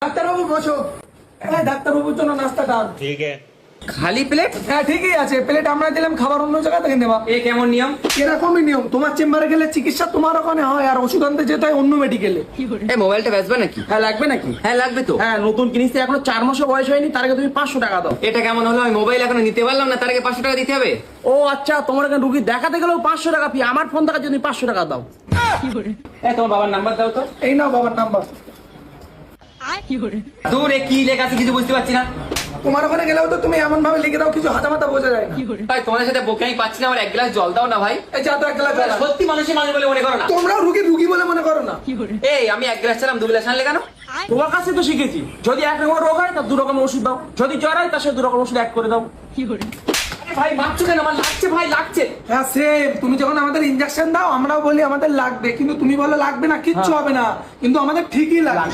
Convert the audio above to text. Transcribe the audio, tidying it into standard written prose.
ডাক্তারবাবু বসো। হ্যাঁ ডাক্তারবাবুর জন্য নাস্তাটা। ठीक है। খালি প্লেট? হ্যাঁ ঠিকই আছে, প্লেট আমরা দিলাম, খাবার অন্য জায়গা থেকে নেবা। এ কেমন নিয়ম? এরকমই নিয়ম, তোমার চেম্বারে গেলে চিকিৎসা তোমার ওখানে হয়, আর ওষুধ আনতে যেতে হয় অন্য মেডিকেলে। এই মোবাইলটা বেচবে নাকি? হ্যাঁ লাগবে নাকি? হ্যাঁ লাগবে তো। হ্যাঁ নতুন কিনিস, এখনো 4 মাসও বয়স হয়নি, তার আগে তুমি 500 টাকা দাও। এটা কেমন হলো? আমি মোবাইল এখনো নিতে পারলাম না, তার আগে 500 টাকা দিতে হবে? ও আচ্ছা, তোমার এখানে রুগী দেখাতে গেলেও 500 টাকা ফি, আমার ফোন থেকে যদি 500 টাকা দাও। এই তোমার বাবার নাম্বার দাও তো। এই নাও বাবার নাম্বার। দূরে কি লেখা আছে কিছু বুঝতে পারছি না। তোমার ওখানে গেলেও তো তুমি এমন ভাবে লিখে দাও, কিছু হাতামাতা বোঝা যায় না। ভাই তোমাদের সাথে বকে আমি পাচ্ছি না, আমার এক গ্লাস জল দাও না ভাই। এই যা তো এক গ্লাস জল। সত্যি মানুষই মানুষ বলে মনে করো না? তোমরাও রুগী বলে মনে করো না। এই আমি এক গ্লাস চালাম 2 গ্লাস আনলে কেন? তোমার কাছে তো শিখেছি, যদি এক রকম রোগ হয় তার 2 রকম ওষুধ দাও, যদি জ্বর হয় তার সাথে 2 রকম ওষুধ এক করে দাও। আরে ভাই মারছো কেন? আমার লাগছে ভাই, লাগছে। হ্যাঁ সেম, তুমি যখন আমাদের ইনজেকশন দাও আমরাও বলি আমাদের লাগবে, কিন্তু তুমি বলো লাগবে না, কিচ্ছু হবে না, কিন্তু আমাদের ঠিকই লাগে।